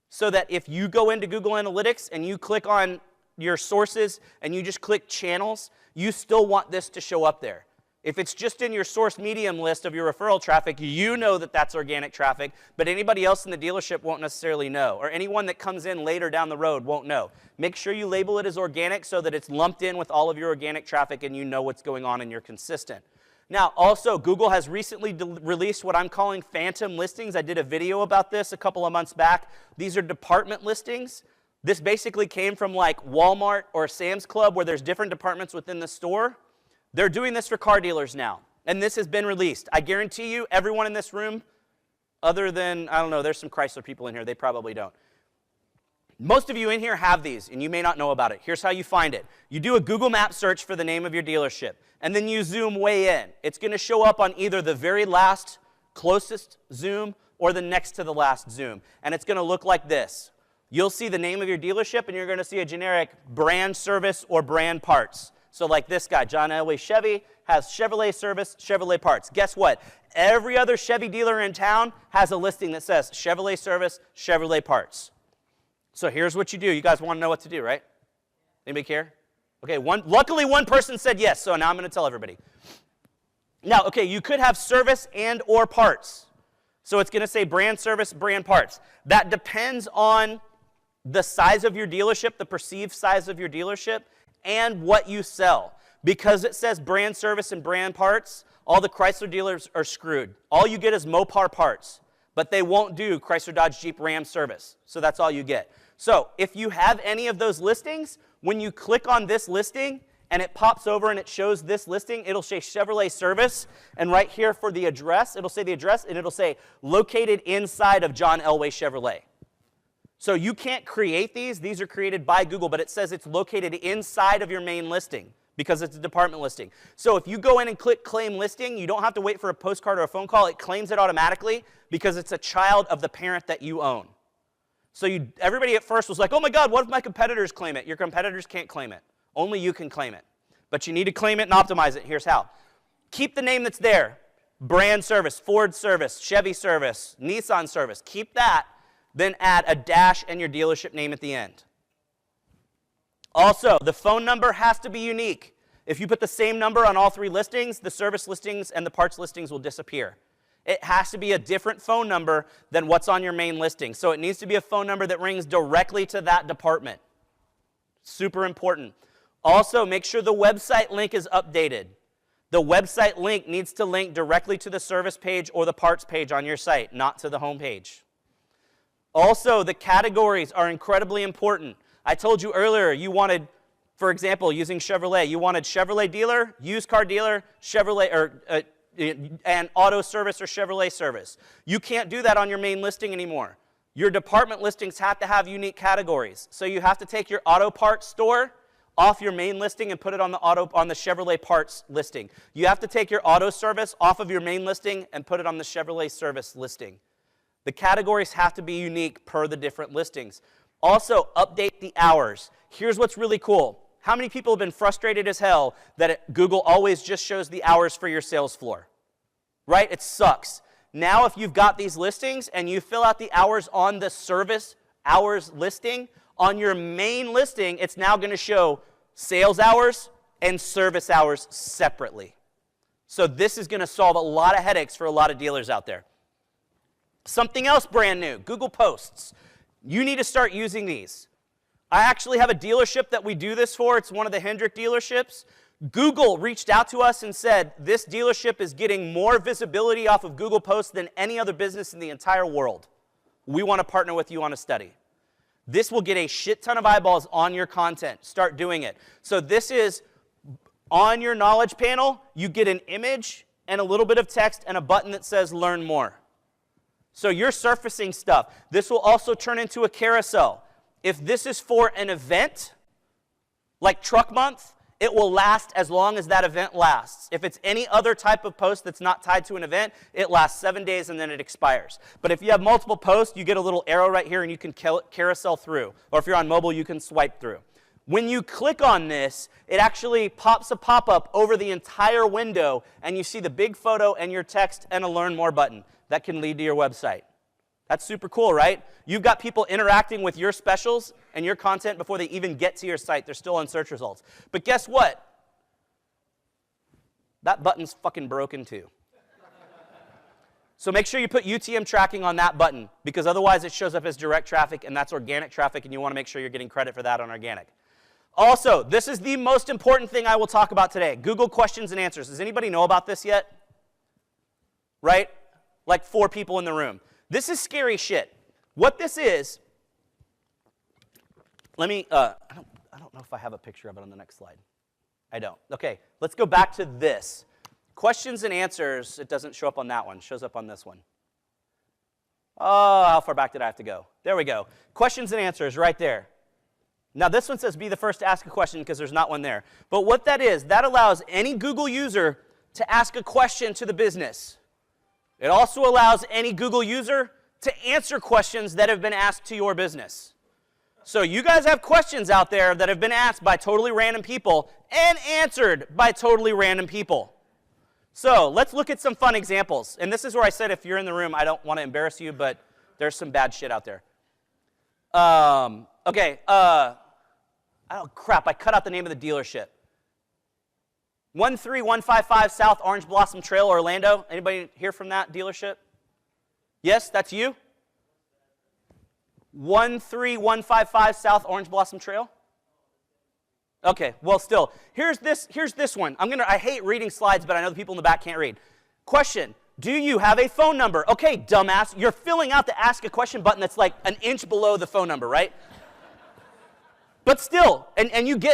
so that if you go into Google Analytics and you click on your sources and you just click channels, you still want this to show up there. If it's just in your source medium list of your referral traffic, you know that that's organic traffic, but anybody else in the dealership won't necessarily know, or anyone that comes in later down the road won't know. Make sure you label it as organic so that it's lumped in with all of your organic traffic and you know what's going on and you're consistent. Now, also, Google has recently released what I'm calling phantom listings. I did a video about this a couple of months back. These are department listings. This basically came from like Walmart or Sam's Club, where there's different departments within the store. They're doing this for car dealers now, and this has been released. I guarantee you, everyone in this room, other than, I don't know, there's some Chrysler people in here, they probably don't. Most of you in here have these, and you may not know about it. Here's how you find it. You do a Google Maps search for the name of your dealership, and then you zoom way in. It's going to show up on either the very last closest zoom or the next to the last zoom, and it's going to look like this. You'll see the name of your dealership, and you're going to see a generic brand service or brand parts. So like this guy, John Elway Chevy, has Chevrolet service, Chevrolet parts. Guess what? Every other Chevy dealer in town has a listing that says Chevrolet service, Chevrolet parts. So here's what you do. You guys want to know what to do, right? Anybody care? Okay, luckily one person said yes, so now I'm going to tell everybody. Now, okay, you could have service and or parts. So it's going to say brand service, brand parts. That depends on the size of your dealership, the perceived size of your dealership, and what you sell. Because it says brand service and brand parts, all the Chrysler dealers are screwed. All you get is Mopar parts, but they won't do Chrysler, Dodge, Jeep, Ram service. So that's all you get. So if you have any of those listings, when you click on this listing and it pops over and it shows this listing, it'll say Chevrolet service. And right here for the address, it'll say the address and it'll say located inside of John Elway Chevrolet. So you can't create these. These are created by Google, but it says it's located inside of your main listing because it's a department listing. So if you go in and click claim listing, you don't have to wait for a postcard or a phone call. It claims it automatically because it's a child of the parent that you own. So everybody at first was like, oh my God, what if my competitors claim it? Your competitors can't claim it. Only you can claim it. But you need to claim it and optimize it. Here's how. Keep the name that's there. Brand service, Ford service, Chevy service, Nissan service. Keep that. Then add a dash and your dealership name at the end. Also, the phone number has to be unique. If you put the same number on all three listings, the service listings and the parts listings will disappear. It has to be a different phone number than what's on your main listing. So it needs to be a phone number that rings directly to that department. Super important. Also, make sure the website link is updated. The website link needs to link directly to the service page or the parts page on your site, not to the home page. Also, the categories are incredibly important. I told you earlier you wanted, for example, using Chevrolet, you wanted Chevrolet dealer, used car dealer, Chevrolet, and auto service or Chevrolet service. You can't do that on your main listing anymore. Your department listings have to have unique categories. So you have to take your auto parts store off your main listing and put it on the Chevrolet parts listing. You have to take your auto service off of your main listing and put it on the Chevrolet service listing. The categories have to be unique per the different listings. Also, update the hours. Here's what's really cool. How many people have been frustrated as hell that Google always just shows the hours for your sales floor? Right? It sucks. Now, if you've got these listings and you fill out the hours on the service hours listing, on your main listing, it's now going to show sales hours and service hours separately. So this is going to solve a lot of headaches for a lot of dealers out there. Something else brand new, Google Posts. You need to start using these. I actually have a dealership that we do this for. It's one of the Hendrick dealerships. Google reached out to us and said, this dealership is getting more visibility off of Google Posts than any other business in the entire world. We want to partner with you on a study. This will get a shit ton of eyeballs on your content. Start doing it. So this is on your knowledge panel, you get an image and a little bit of text and a button that says learn more. So you're surfacing stuff. This will also turn into a carousel. If this is for an event, like Truck Month, it will last as long as that event lasts. If it's any other type of post that's not tied to an event, it lasts 7 days and then it expires. But if you have multiple posts, you get a little arrow right here and you can carousel through. Or if you're on mobile, you can swipe through. When you click on this, it actually pops a pop-up over the entire window and you see the big photo and your text and a learn more button. That can lead to your website. That's super cool, right? You've got people interacting with your specials and your content before they even get to your site. They're still on search results. But guess what? That button's fucking broken too. So make sure you put UTM tracking on that button because otherwise it shows up as direct traffic and that's organic traffic and you want to make sure you're getting credit for that on organic. Also, this is the most important thing I will talk about today. Google questions and answers. Does anybody know about this yet? Right? Like 4 people in the room. This is scary shit. What this is, let me, I don't know if I have a picture of it on the next slide. I don't. Okay, let's go back to this. Questions and answers, it doesn't show up on that one. It shows up on this one. Oh, how far back did I have to go? There we go. Questions and answers right there. Now this one says be the first to ask a question because there's not one there. But what that is, that allows any Google user to ask a question to the business. It also allows any Google user to answer questions that have been asked to your business. So you guys have questions out there that have been asked by totally random people and answered by totally random people. So let's look at some fun examples. And this is where I said if you're in the room, I don't want to embarrass you, but there's some bad shit out there. Okay. Oh, crap. I cut out the name of the dealership. 13155 South Orange Blossom Trail, Orlando. Anybody hear from that dealership? Yes, that's you? 13155 South Orange Blossom Trail? Okay, well still, here's this one. I hate reading slides, but I know the people in the back can't read. Question, do you have a phone number? Okay, dumbass, you're filling out the ask a question button that's like an inch below the phone number, right? But still,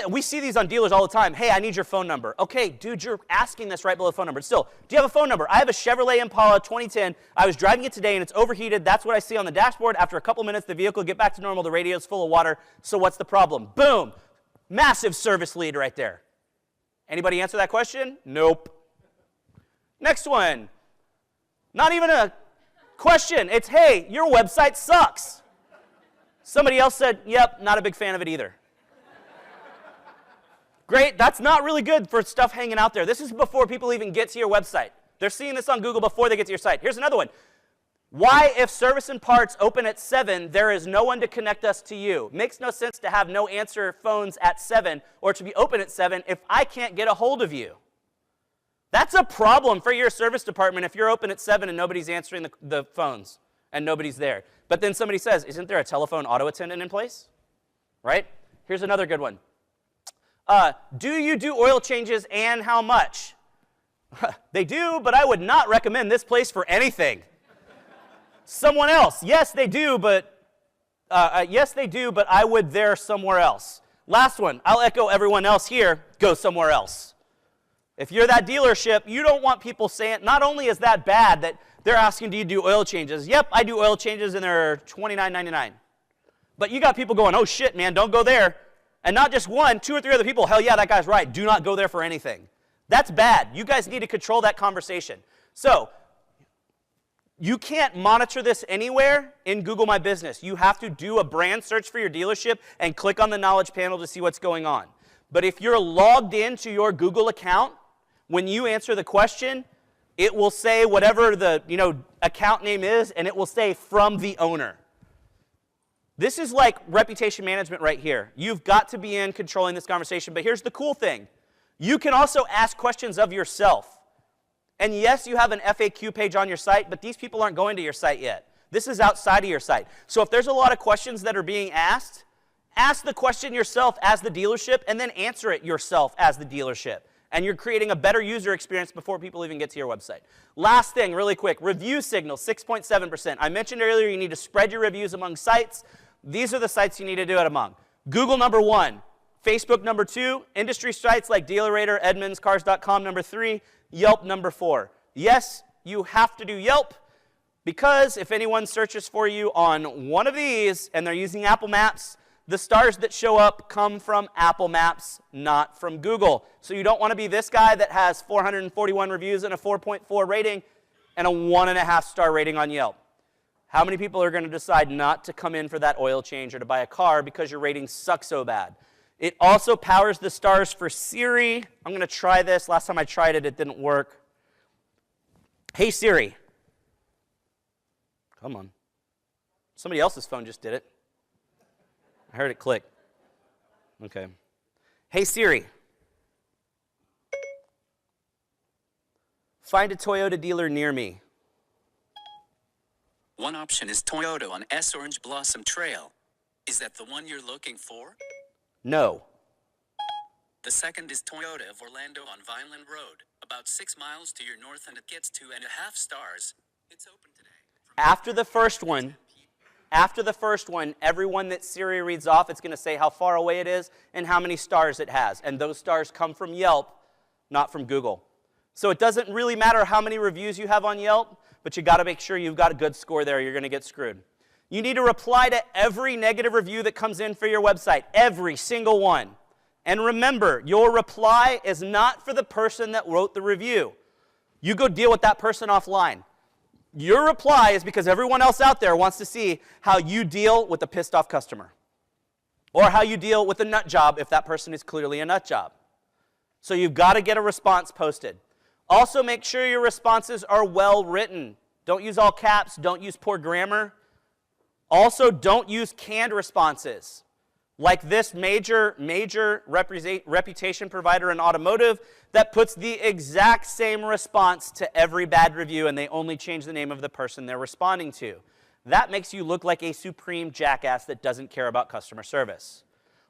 we see these on dealers all the time. Hey, I need your phone number. Okay, dude, you're asking this right below the phone number. Still, do you have a phone number? I have a Chevrolet Impala 2010. I was driving it today and it's overheated. That's what I see on the dashboard. After a couple minutes, the vehicle get back to normal. The radio's full of water. So what's the problem? Boom. Massive service lead right there. Anybody answer that question? Nope. Next one. Not even a question. It's, hey, your website sucks. Somebody else said, yep, not a big fan of it either. Great, that's not really good for stuff hanging out there. This is before people even get to your website. They're seeing this on Google before they get to your site. Here's another one. Why, if service and parts open at 7, there is no one to connect us to you? Makes no sense to have no answer phones at 7 or to be open at 7 if I can't get a hold of you. That's a problem for your service department if you're open at 7 and nobody's answering the phones and nobody's there. But then somebody says, isn't there a telephone auto attendant in place? Right? Here's another good one. Do you do oil changes and how much? They do, but I would not recommend this place for anything. Someone else. Yes, they do, but I would there somewhere else. Last one. I'll echo everyone else here. Go somewhere else. If you're that dealership, you don't want people saying, not only is that bad that they're asking, do you do oil changes? Yep, I do oil changes, and they're $29.99. But you got people going, oh, shit, man, don't go there. And not just one, 2 or 3 other people, hell yeah, that guy's right. Do not go there for anything. That's bad. You guys need to control that conversation. So you can't monitor this anywhere in Google My Business. You have to do a brand search for your dealership and click on the knowledge panel to see what's going on. But if you're logged into your Google account, when you answer the question, it will say whatever the account name is, and it will say from the owner. This is like reputation management right here. You've got to be in controlling this conversation. But here's the cool thing. You can also ask questions of yourself. And yes, you have an FAQ page on your site, but these people aren't going to your site yet. This is outside of your site. So if there's a lot of questions that are being asked, ask the question yourself as the dealership, and then answer it yourself as the dealership. And you're creating a better user experience before people even get to your website. Last thing, really quick, review signals, 6.7%. I mentioned earlier you need to spread your reviews among sites. These are the sites you need to do it among. Google, number 1. Facebook, number 2. Industry sites like DealerRater, Edmunds, Cars.com, number 3. Yelp, number 4. Yes, you have to do Yelp because if anyone searches for you on one of these and they're using Apple Maps, the stars that show up come from Apple Maps, not from Google. So you don't want to be this guy that has 441 reviews and a 4.4 rating and a 1.5-star rating on Yelp. How many people are going to decide not to come in for that oil change or to buy a car because your ratings suck so bad? It also powers the stars for Siri. I'm going to try this. Last time I tried it, it didn't work. Hey, Siri. Come on. Somebody else's phone just did it. I heard it click. Okay. Hey, Siri. Find a Toyota dealer near me. One option is Toyota on S Orange Blossom Trail. Is that the one you're looking for? No. The second is Toyota of Orlando on Vineland Road, about 6 miles to your north, and it gets 2.5 stars. It's open today. After the first one, everyone that Siri reads off, it's going to say how far away it is and how many stars it has. And those stars come from Yelp, not from Google. So it doesn't really matter how many reviews you have on Yelp, but you got to make sure you've got a good score there. You're going to get screwed. You need to reply to every negative review that comes in for your website, every single one. And remember, your reply is not for the person that wrote the review. You go deal with that person offline. Your reply is because everyone else out there wants to see how you deal with a pissed off customer. Or how you deal with a nut job if that person is clearly a nut job. So you've got to get a response posted. Also make sure your responses are well written. Don't use all caps. Don't use poor grammar. Also don't use canned responses. like this major reputation provider in automotive that puts the exact same response to every bad review, and they only change the name of the person they're responding to. That makes you look like a supreme jackass that doesn't care about customer service.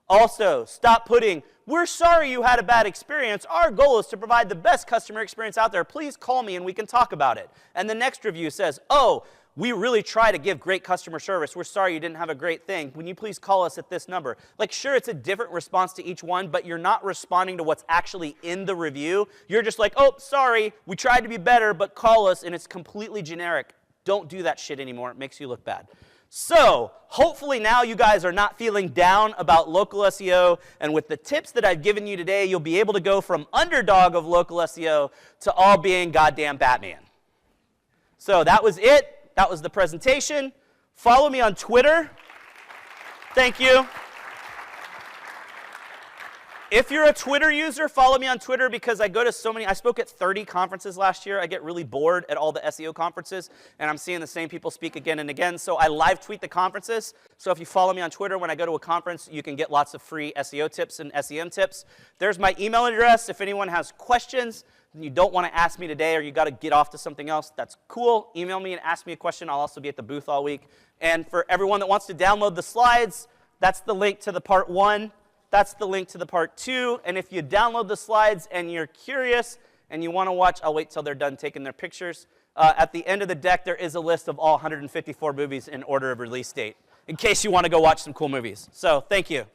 Also, stop putting, "We're sorry you had a bad experience. Our goal is to provide the best customer experience out there. Please call me and we can talk about it." And the next review says, "Oh, we really try to give great customer service. We're sorry you didn't have a great thing. Can you please call us at this number?" Like, sure, it's a different response to each one, but you're not responding to what's actually in the review. You're just like, "Oh, sorry, we tried to be better, but call us," and it's completely generic. Don't do that shit anymore. It makes you look bad. So, hopefully now you guys are not feeling down about local SEO, and with the tips that I've given you today, you'll be able to go from underdog of local SEO to all being goddamn Batman. So that was it. That was the presentation. Follow me on Twitter. Thank you. If you're a Twitter user, follow me on Twitter because I go to so many. I spoke at 30 conferences last year. I get really bored at all the SEO conferences, and I'm seeing the same people speak again and again. So I live tweet the conferences. So if you follow me on Twitter when I go to a conference, you can get lots of free SEO tips and SEM tips. There's my email address. If anyone has questions and you don't want to ask me today or you got to get off to something else, that's cool. Email me and ask me a question. I'll also be at the booth all week. And for everyone that wants to download the slides, that's the link to the part 1. That's the link to the part 2. And if you download the slides and you're curious and you want to watch, I'll wait till they're done taking their pictures. At the end of the deck, there is a list of all 154 movies in order of release date, in case you want to go watch some cool movies. So thank you.